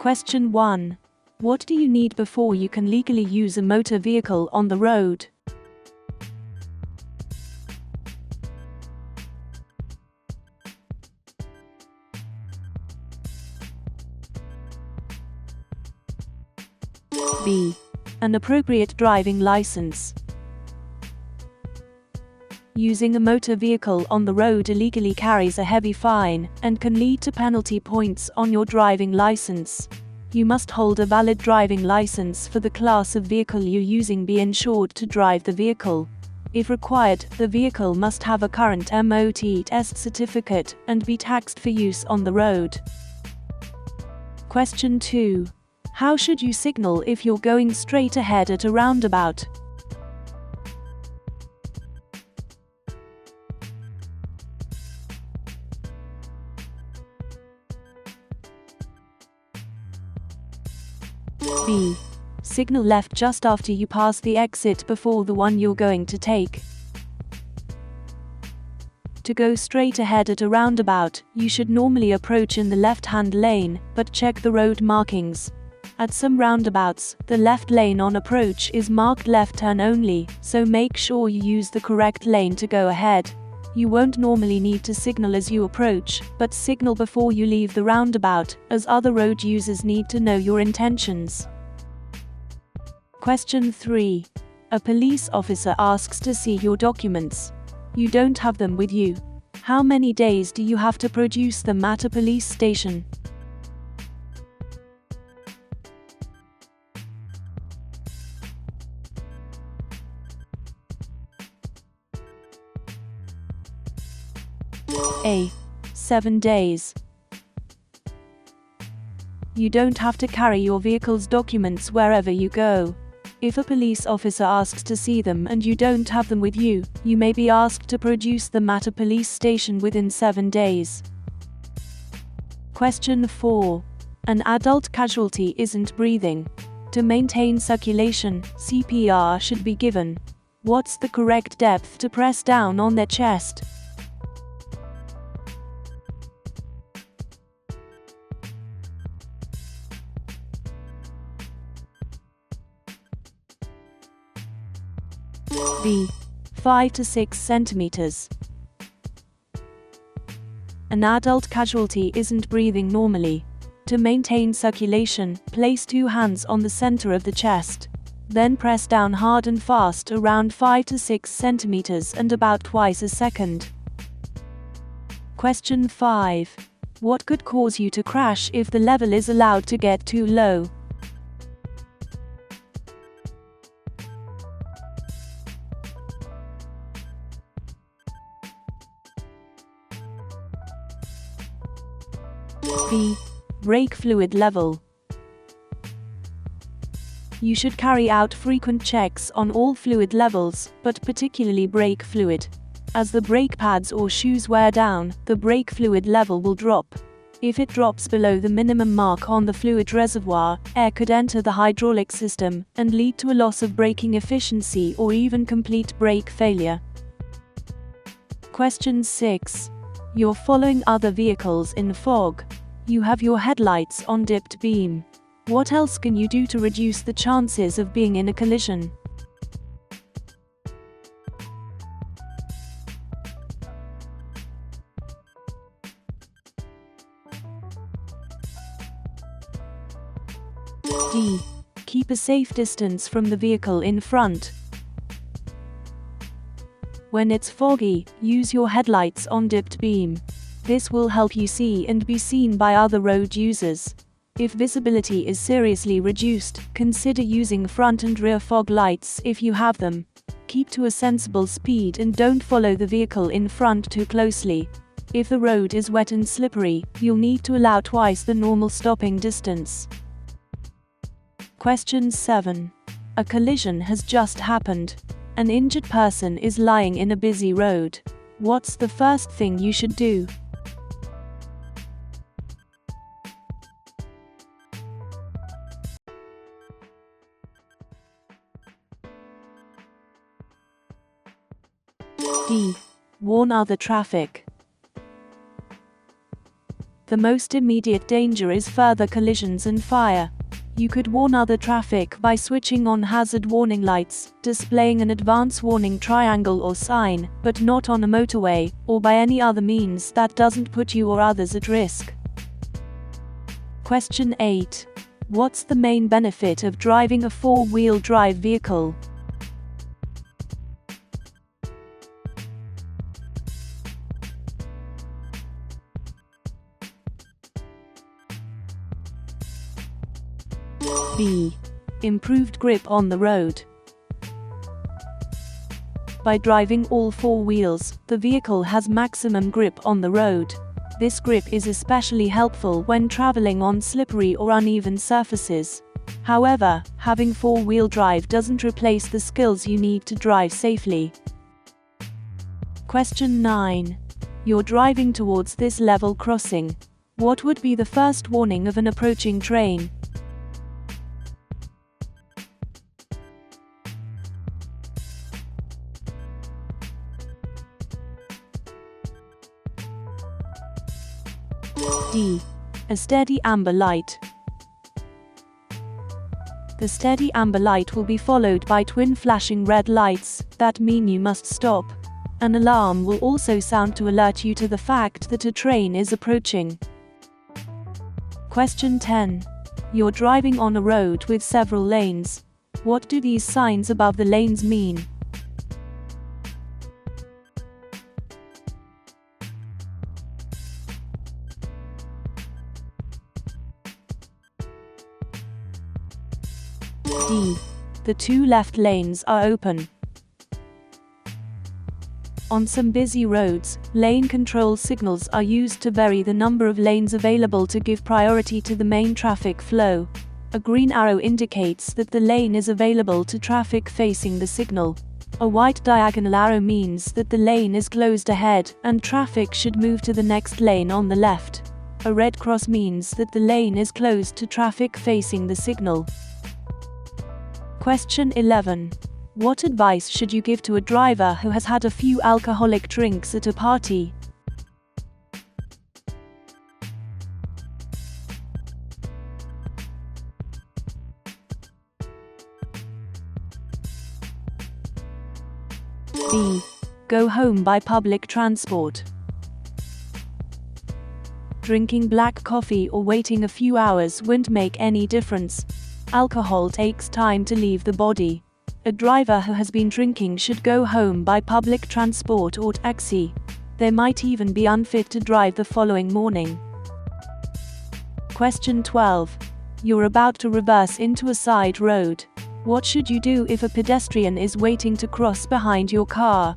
Question 1. What do you need before you can legally use a motor vehicle on the road? B. An appropriate driving license. Using a motor vehicle on the road illegally carries a heavy fine and can lead to penalty points on your driving license. You must hold a valid driving license for the class of vehicle you're using. Be insured to drive the vehicle. If required, the vehicle must have a current MOT test certificate and be taxed for use on the road. Question 2. How should you signal if you're going straight ahead at a roundabout? B. Signal left just after you pass the exit before the one you're going to take. To go straight ahead at a roundabout, you should normally approach in the left-hand lane, but check the road markings. At some roundabouts, the left lane on approach is marked left turn only, so make sure you use the correct lane to go ahead. You won't normally need to signal as you approach, but signal before you leave the roundabout, as other road users need to know your intentions. Question 3. A police officer asks to see your documents. You don't have them with you. How many days do you have to produce them at a police station? A. 7 days. You don't have to carry your vehicle's documents wherever you go. If a police officer asks to see them and you don't have them with you, you may be asked to produce them at a police station within 7 days. Question 4. An adult casualty isn't breathing. To maintain circulation, CPR should be given. What's the correct depth to press down on their chest? B. 5 to 6 centimeters. An adult casualty isn't breathing normally. To maintain circulation, place 2 hands on the center of the chest. Then press down hard and fast around 5 to 6 centimeters and about twice a second. Question 5. What could cause you to crash if the level is allowed to get too low? B. Brake fluid level. You should carry out frequent checks on all fluid levels, but particularly brake fluid. As the brake pads or shoes wear down, the brake fluid level will drop. If it drops below the minimum mark on the fluid reservoir, air could enter the hydraulic system and lead to a loss of braking efficiency or even complete brake failure. Question 6. You're following other vehicles in fog. You have your headlights on dipped beam. What else can you do to reduce the chances of being in a collision? D. Keep a safe distance from the vehicle in front. When it's foggy, use your headlights on dipped beam. This will help you see and be seen by other road users. If visibility is seriously reduced, consider using front and rear fog lights if you have them. Keep to a sensible speed and don't follow the vehicle in front too closely. If the road is wet and slippery, you'll need to allow twice the normal stopping distance. Question 7. A collision has just happened. An injured person is lying in a busy road. What's the first thing you should do? D. Warn other traffic. The most immediate danger is further collisions and fire. You could warn other traffic by switching on hazard warning lights, displaying an advance warning triangle or sign, but not on a motorway, or by any other means that doesn't put you or others at risk. Question 8. What's the main benefit of driving a four-wheel drive vehicle? B. Improved grip on the road. By driving all four wheels, the vehicle has maximum grip on the road. This grip is especially helpful when traveling on slippery or uneven surfaces. However, having four-wheel drive doesn't replace the skills you need to drive safely. Question 9. You're driving towards this level crossing. What would be the first warning of an approaching train? D. A steady amber light. The steady amber light will be followed by twin flashing red lights that mean you must stop. An alarm will also sound to alert you to the fact that a train is approaching. Question 10. You're driving on a road with several lanes. What do these signs above the lanes mean? D. The two left lanes are open. On some busy roads, lane control signals are used to vary the number of lanes available to give priority to the main traffic flow. A green arrow indicates that the lane is available to traffic facing the signal. A white diagonal arrow means that the lane is closed ahead and traffic should move to the next lane on the left. A red cross means that the lane is closed to traffic facing the signal. Question 11. What advice should you give to a driver who has had a few alcoholic drinks at a party? B. Go home by public transport. Drinking black coffee or waiting a few hours won't make any difference. Alcohol takes time to leave the body. A driver who has been drinking should go home by public transport or taxi. They might even be unfit to drive the following morning. Question 12. You're about to reverse into a side road. What should you do if a pedestrian is waiting to cross behind your car?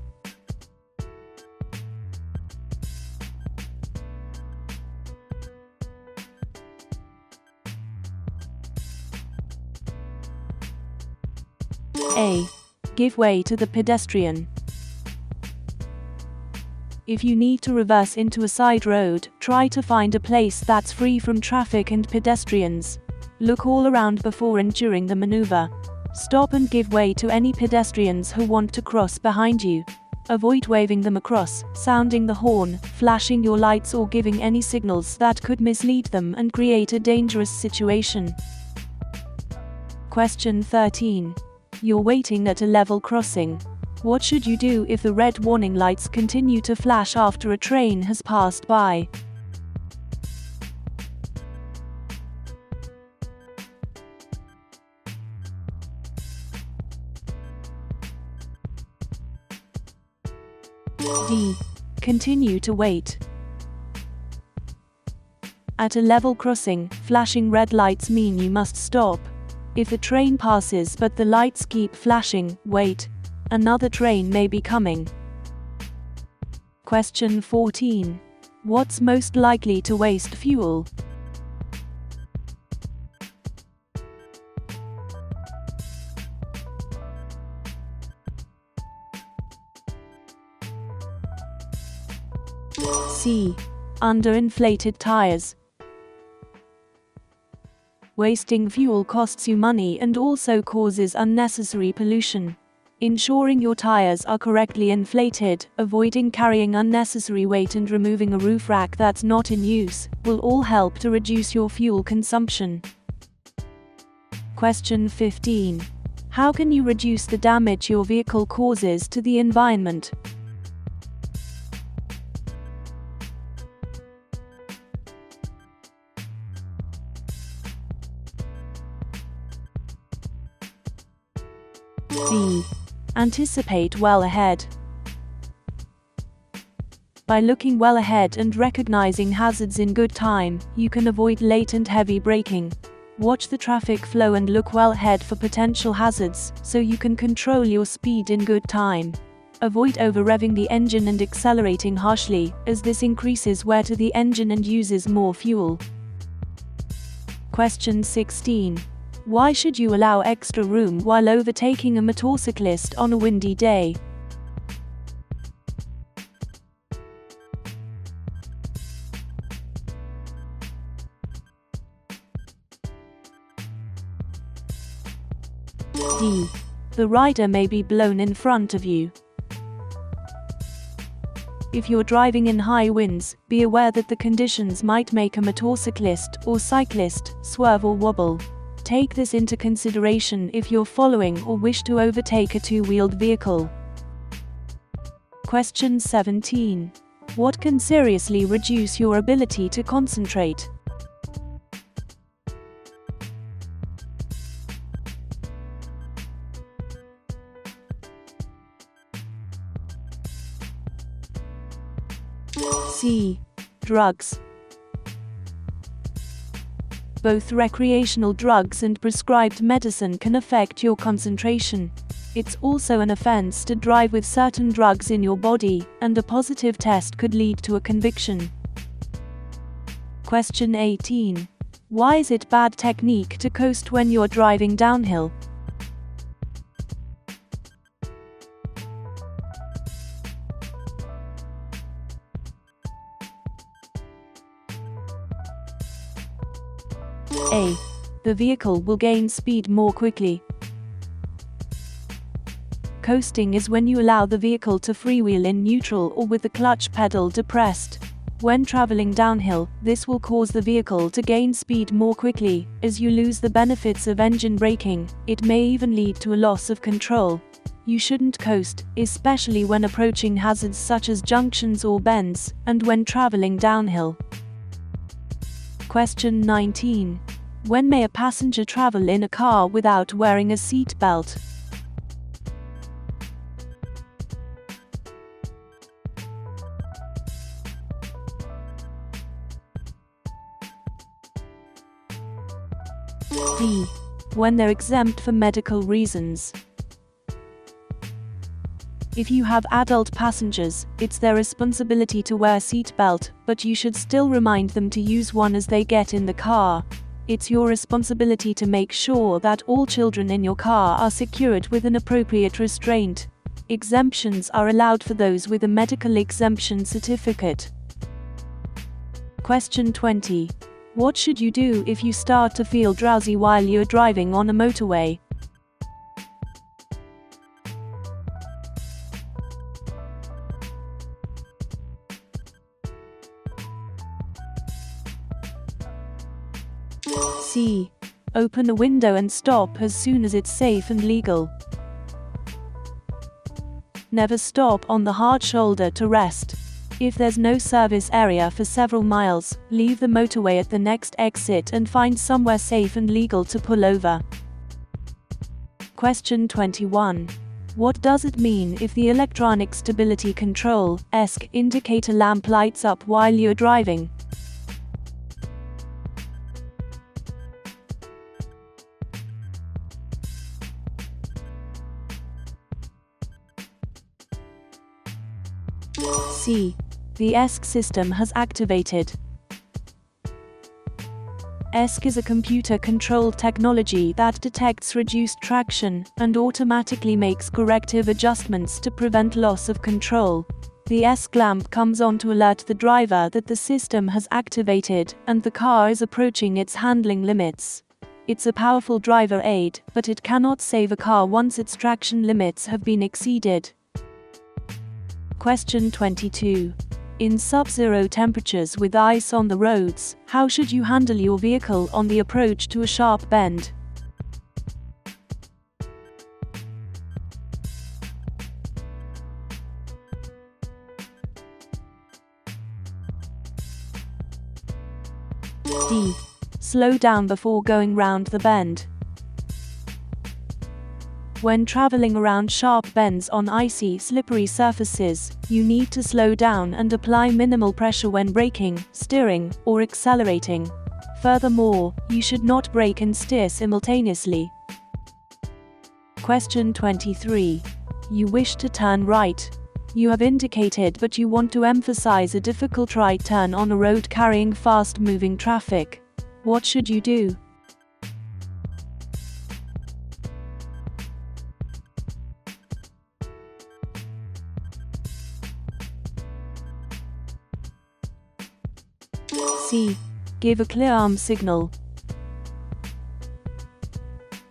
A. Give way to the pedestrian. If you need to reverse into a side road, try to find a place that's free from traffic and pedestrians. Look all around before and during the maneuver. Stop and give way to any pedestrians who want to cross behind you. Avoid waving them across, sounding the horn, flashing your lights or giving any signals that could mislead them and create a dangerous situation. Question 13. You're waiting at a level crossing. What should you do if the red warning lights continue to flash after a train has passed by? D. Continue to wait. At a level crossing, flashing red lights mean you must stop. If a train passes but the lights keep flashing, wait. Another train may be coming. Question 14. What's most likely to waste fuel? C. Underinflated tires. Wasting fuel costs you money and also causes unnecessary pollution. Ensuring your tires are correctly inflated, avoiding carrying unnecessary weight and removing a roof rack that's not in use will all help to reduce your fuel consumption. Question 15. How can you reduce the damage your vehicle causes to the environment? B. Anticipate well ahead. By looking well ahead and recognizing hazards in good time, you can avoid late and heavy braking. Watch the traffic flow and look well ahead for potential hazards, so you can control your speed in good time. Avoid over-revving the engine and accelerating harshly, as this increases wear to the engine and uses more fuel. Question 16. Why should you allow extra room while overtaking a motorcyclist on a windy day? D. The rider may be blown in front of you. If you're driving in high winds, be aware that the conditions might make a motorcyclist or cyclist swerve or wobble. Take this into consideration if you're following or wish to overtake a two-wheeled vehicle. Question 17. What can seriously reduce your ability to concentrate? C. Drugs. Both recreational drugs and prescribed medicine can affect your concentration. It's also an offense to drive with certain drugs in your body, and a positive test could lead to a conviction. Question 18. Why is it bad technique to coast when you're driving downhill? A. The vehicle will gain speed more quickly. Coasting is when you allow the vehicle to freewheel in neutral or with the clutch pedal depressed. When traveling downhill, this will cause the vehicle to gain speed more quickly, as you lose the benefits of engine braking. It may even lead to a loss of control. You shouldn't coast, especially when approaching hazards such as junctions or bends, and when traveling downhill. Question 19. When may a passenger travel in a car without wearing a seat belt? D. When they're exempt for medical reasons. If you have adult passengers, it's their responsibility to wear a seat belt, but you should still remind them to use one as they get in the car. It's your responsibility to make sure that all children in your car are secured with an appropriate restraint. Exemptions are allowed for those with a medical exemption certificate. Question 20. What should you do if you start to feel drowsy while you're driving on a motorway? C. Open a window and stop as soon as it's safe and legal. Never stop on the hard shoulder to rest. If there's no service area for several miles, leave the motorway at the next exit and find somewhere safe and legal to pull over. Question 21. What does it mean if the electronic stability control (ESC) indicator lamp lights up while you're driving? C. The ESC system has activated. ESC is a computer-controlled technology that detects reduced traction and automatically makes corrective adjustments to prevent loss of control. The ESC lamp comes on to alert the driver that the system has activated and the car is approaching its handling limits. It's a powerful driver aid, but it cannot save a car once its traction limits have been exceeded. Question 22. In sub-zero temperatures with ice on the roads, how should you handle your vehicle on the approach to a sharp bend? D. Slow down before going round the bend. When traveling around sharp bends on icy, slippery surfaces, you need to slow down and apply minimal pressure when braking, steering, or accelerating. Furthermore, you should not brake and steer simultaneously. Question 23. You wish to turn right. You have indicated but you want to emphasize a difficult right turn on a road carrying fast-moving traffic. What should you do? C. Give a clear arm signal.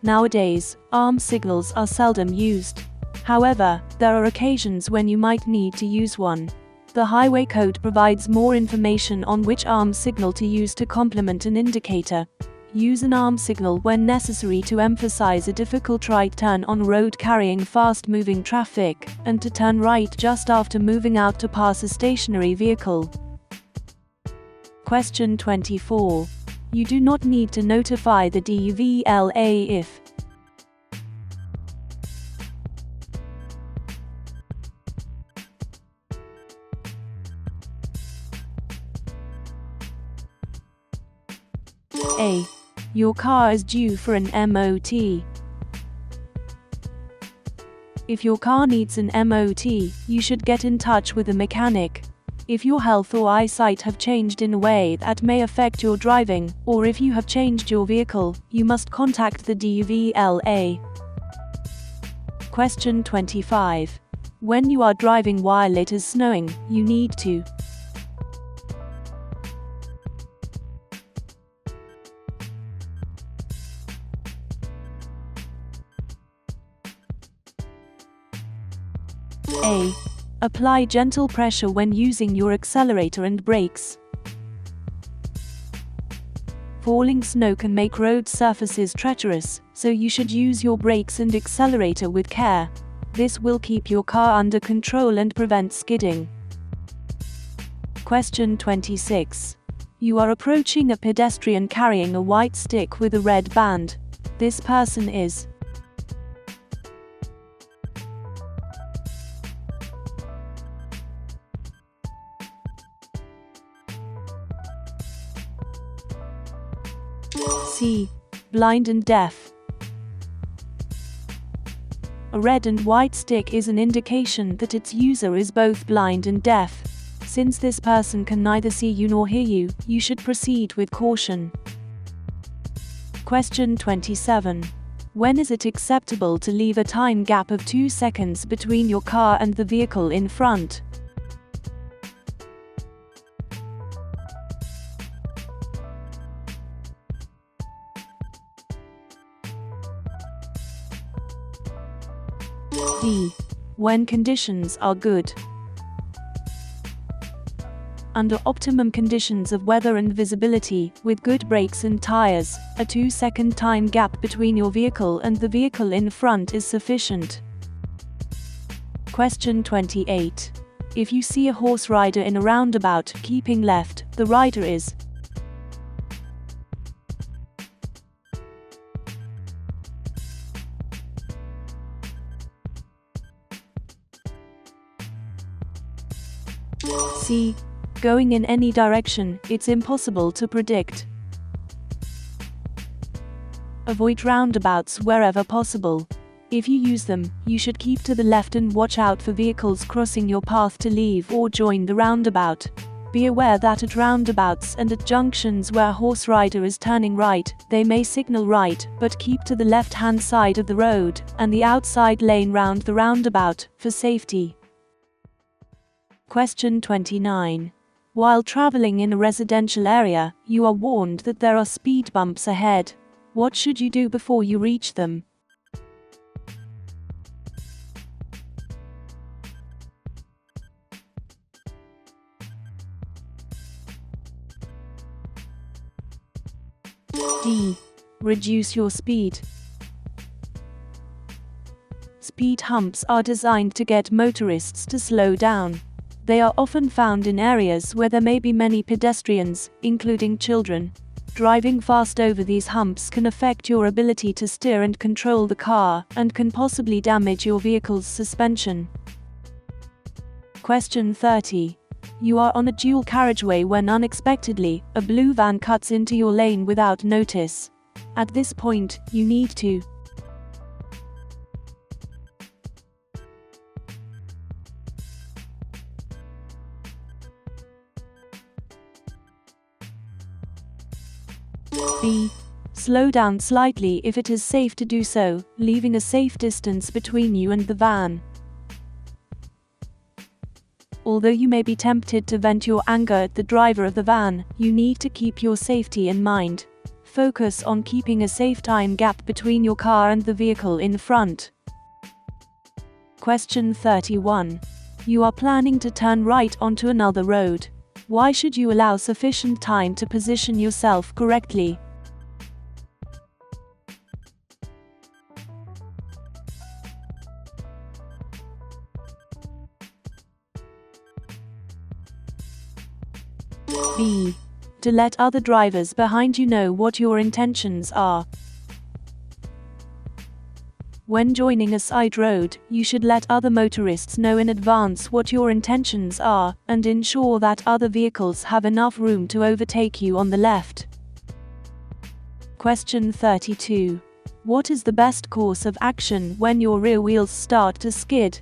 Nowadays, arm signals are seldom used. However, there are occasions when you might need to use one. The Highway Code provides more information on which arm signal to use to complement an indicator. Use an arm signal when necessary to emphasize a difficult right turn on a road carrying fast-moving traffic, and to turn right just after moving out to pass a stationary vehicle. Question 24. You do not need to notify the dvla if A. Your car is due for an MOT. If your car needs an MOT, you should get in touch with a mechanic. If your health or eyesight have changed in a way that may affect your driving, or if you have changed your vehicle, you must contact the dvla. Question 25. When you are driving while it is snowing, you need to A. Apply gentle pressure when using your accelerator and brakes. Falling snow can make road surfaces treacherous, so you should use your brakes and accelerator with care. This will keep your car under control and prevent skidding. Question 26. You are approaching a pedestrian carrying a white stick with a red band. This person is C. Blind and deaf. A red and white stick is an indication that its user is both blind and deaf. Since this person can neither see you nor hear you, you should proceed with caution. Question 27. When is it acceptable to leave a time gap of 2 seconds between your car and the vehicle in front? D. When conditions are good. Under optimum conditions of weather and visibility, with good brakes and tires, a 2-second time gap between your vehicle and the vehicle in front is sufficient. Question 28. If you see a horse rider in a roundabout, keeping left, the rider is C. Going in any direction, it's impossible to predict. Avoid roundabouts wherever possible. If you use them, you should keep to the left and watch out for vehicles crossing your path to leave or join the roundabout. Be aware that at roundabouts and at junctions where a horse rider is turning right, they may signal right, but keep to the left-hand side of the road and the outside lane round the roundabout, for safety. Question 29. While traveling in a residential area, you are warned that there are speed bumps ahead. What should you do before you reach them? D. Reduce your speed. Speed humps are designed to get motorists to slow down. They are often found in areas where there may be many pedestrians, including children. Driving fast over these humps can affect your ability to steer and control the car, and can possibly damage your vehicle's suspension. Question 30. You are on a dual carriageway when unexpectedly, a blue van cuts into your lane without notice. At this point, you need to B. Slow down slightly if it is safe to do so, leaving a safe distance between you and the van. Although you may be tempted to vent your anger at the driver of the van, you need to keep your safety in mind. Focus on keeping a safe time gap between your car and the vehicle in front. Question 31. You are planning to turn right onto another road. Why should you allow sufficient time to position yourself correctly? B. To let other drivers behind you know what your intentions are. When joining a side road, you should let other motorists know in advance what your intentions are, and ensure that other vehicles have enough room to overtake you on the left. Question 32. What is the best course of action when your rear wheels start to skid?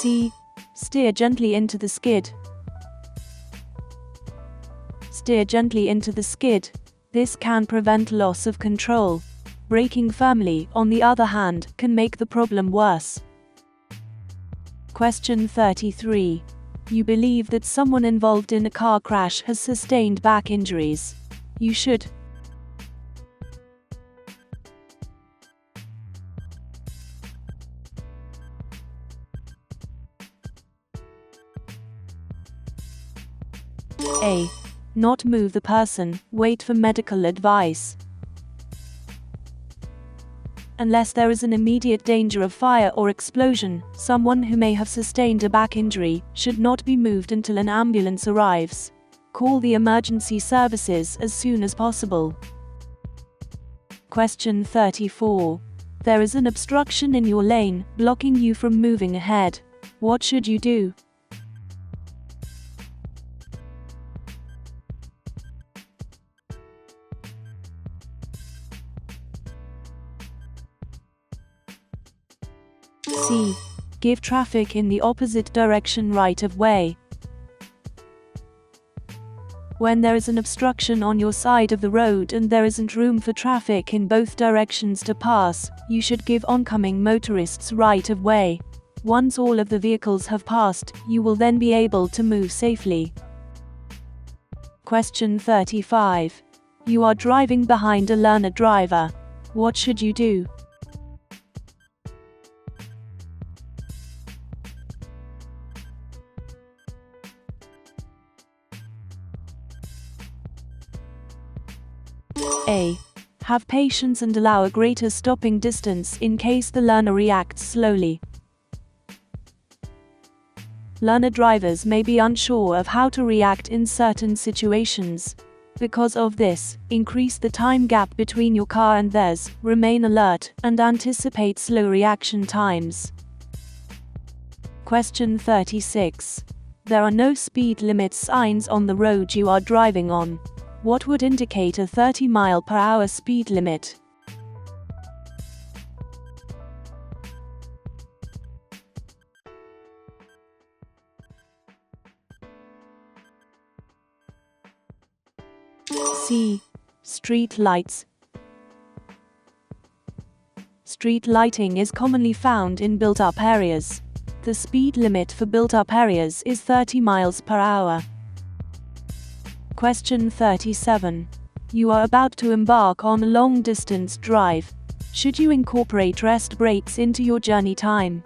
C. Steer gently into the skid. Steer gently into the skid. This can prevent loss of control. Braking firmly, on the other hand, can make the problem worse. Question 33. You believe that someone involved in a car crash has sustained back injuries. You should A. Not move the person, wait for medical advice. Unless there is an immediate danger of fire or explosion, someone who may have sustained a back injury should not be moved until an ambulance arrives. Call the emergency services as soon as possible. Question 34. There is an obstruction in your lane, blocking you from moving ahead. What should you do? C. Give traffic in the opposite direction right of way. When there is an obstruction on your side of the road and there isn't room for traffic in both directions to pass, you should give oncoming motorists right of way. Once all of the vehicles have passed, you will then be able to move safely. Question 35. You are driving behind a learner driver. What should you do? A. Have patience and allow a greater stopping distance in case the learner reacts slowly. Learner drivers may be unsure of how to react in certain situations. Because of this, increase the time gap between your car and theirs, remain alert, and anticipate slow reaction times. Question 36. There are no speed limit signs on the road you are driving on. What would indicate a 30-mile-per-hour speed limit? C. Street lights. Street lighting is commonly found in built-up areas. The speed limit for built-up areas is 30 miles per hour. Question 37. You are about to embark on a long-distance drive. Should you incorporate rest breaks into your journey time?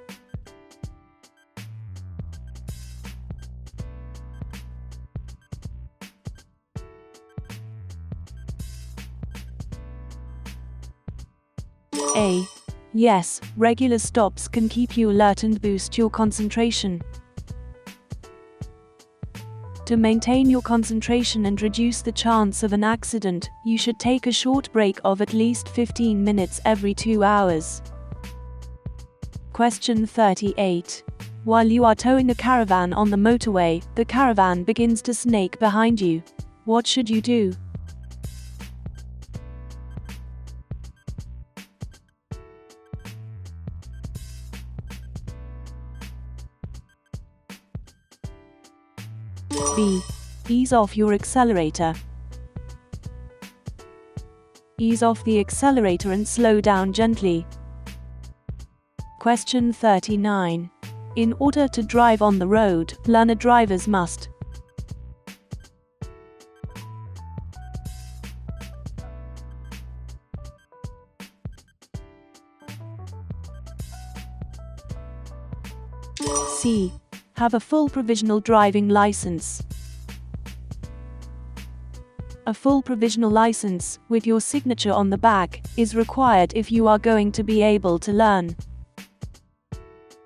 A. Yes, regular stops can keep you alert and boost your concentration. To maintain your concentration and reduce the chance of an accident, you should take a short break of at least 15 minutes every 2 hours. Question 38. While you are towing a caravan on the motorway, the caravan begins to snake behind you. What should you do? B. Ease off your accelerator. Ease off the accelerator and slow down gently. Question 39. In order to drive on the road, learner drivers must C. Have a full provisional driving license. A full provisional license, with your signature on the back, is required if you are going to be able to learn.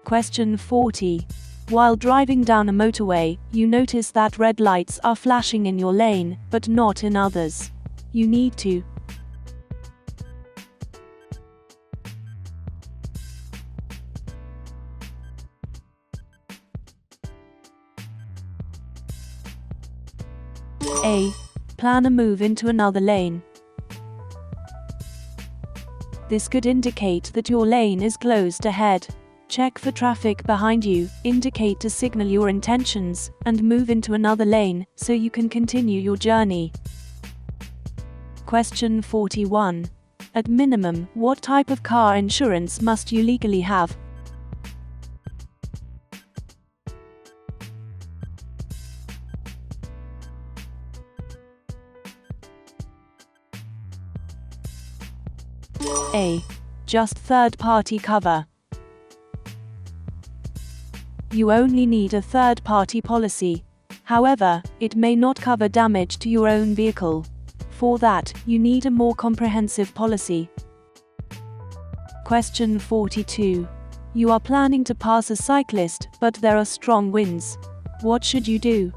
Question 40. While driving down a motorway, you notice that red lights are flashing in your lane, but not in others. You need to A. Plan a move into another lane. This could indicate that your lane is closed ahead. Check for traffic behind you, indicate to signal your intentions, and move into another lane so you can continue your journey. Question 41. At minimum, what type of car insurance must you legally have? A. Just third-party cover. You only need a third-party policy. However, it may not cover damage to your own vehicle. For that, you need a more comprehensive policy. Question 42. You are planning to pass a cyclist, but there are strong winds. What should you do?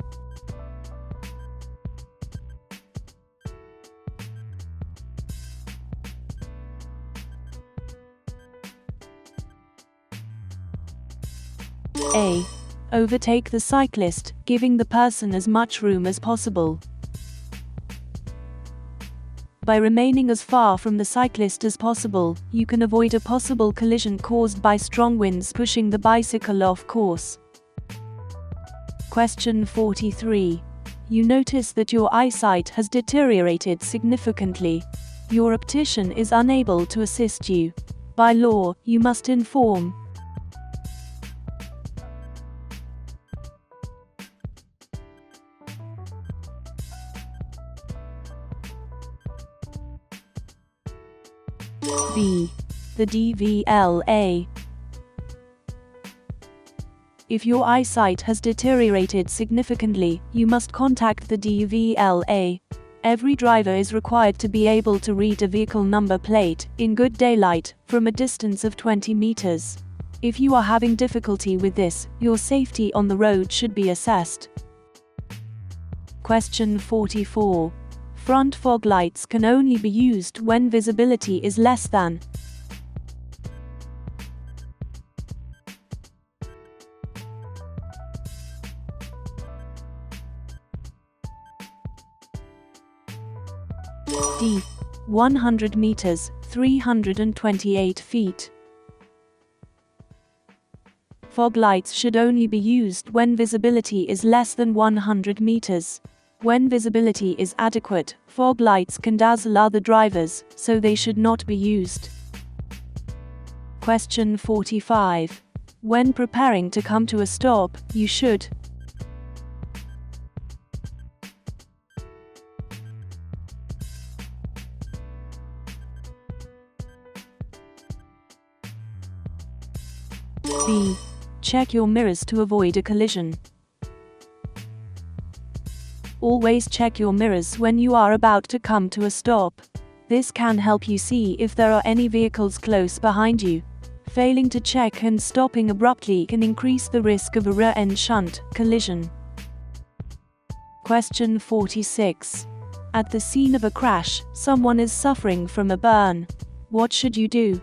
A. Overtake the cyclist, giving the person as much room as possible. By remaining as far from the cyclist as possible, you can avoid a possible collision caused by strong winds pushing the bicycle off course. Question 43. You notice that your eyesight has deteriorated significantly. Your optician is unable to assist you. By law, you must inform B. The dvla. If your eyesight has deteriorated significantly, you must contact the dvla. Every driver is required to be able to read a vehicle number plate, in good daylight, from a distance of 20 meters. If you are having difficulty with this, your safety on the road should be assessed. Question 44. Front fog lights can only be used when visibility is less than D. 100 meters, 328 feet. Fog lights should only be used when visibility is less than 100 meters. When visibility is adequate, fog lights can dazzle other drivers, so they should not be used. Question 45. When preparing to come to a stop, you should B. Check your mirrors to avoid a collision. Always check your mirrors when you are about to come to a stop. This can help you see if there are any vehicles close behind you. Failing to check and stopping abruptly can increase the risk of a rear-end shunt collision. Question 46. At the scene of a crash, someone is suffering from a burn. What should you do?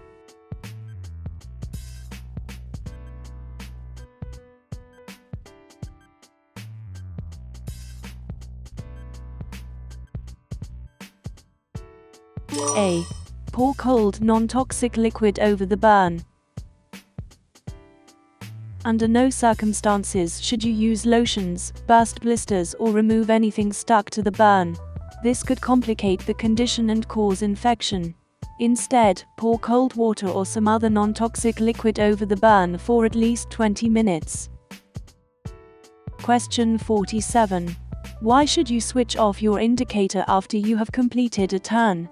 A. Pour cold, non-toxic liquid over the burn. Under no circumstances should you use lotions, burst blisters, or remove anything stuck to the burn. This could complicate the condition and cause infection. Instead, pour cold water or some other non-toxic liquid over the burn for at least 20 minutes. Question 47. Why should you switch off your indicator after you have completed a turn?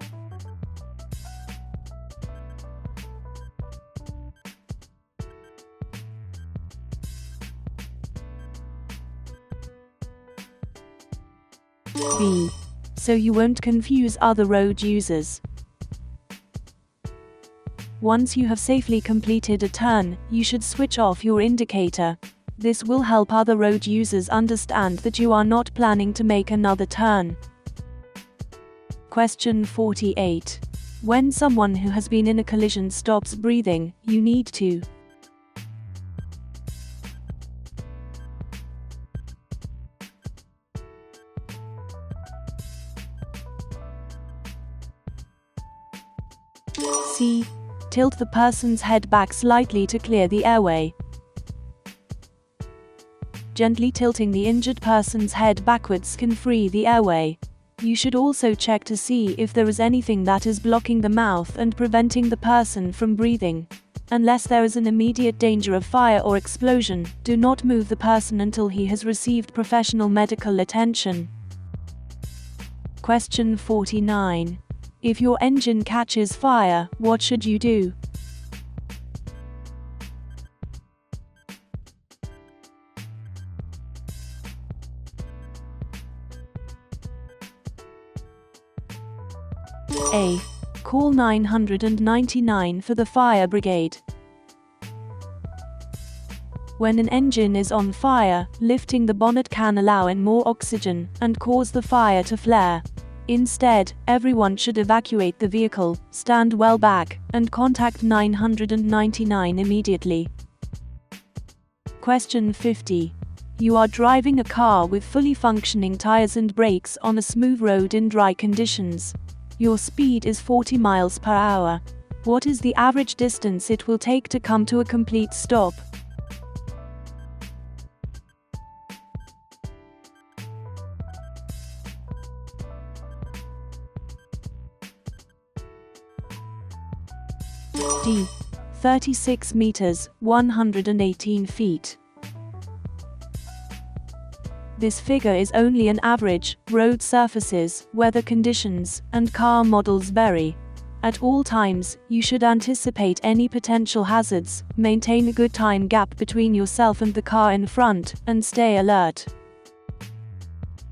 B. So you won't confuse other road users. Once you have safely completed a turn, you should switch off your indicator. This will help other road users understand that you are not planning to make another turn. Question 48. When someone who has been in a collision stops breathing, you need to C. Tilt the person's head back slightly to clear the airway. Gently tilting the injured person's head backwards can free the airway. You should also check to see if there is anything that is blocking the mouth and preventing the person from breathing. Unless there is an immediate danger of fire or explosion, do not move the person until he has received professional medical attention. Question 49. If your engine catches fire, what should you do? A. Call 999 for the fire brigade. When an engine is on fire, lifting the bonnet can allow in more oxygen and cause the fire to flare. Instead, everyone should evacuate the vehicle, stand well back, and contact 999 immediately. Question 50. You are driving a car with fully functioning tires and brakes on a smooth road in dry conditions. Your speed is 40 miles per hour. What is the average distance it will take to come to a complete stop? D. 36 meters, 118 feet. This figure is only an average. Road surfaces, weather conditions, and car models vary. At all times, you should anticipate any potential hazards, maintain a good time gap between yourself and the car in front, and stay alert.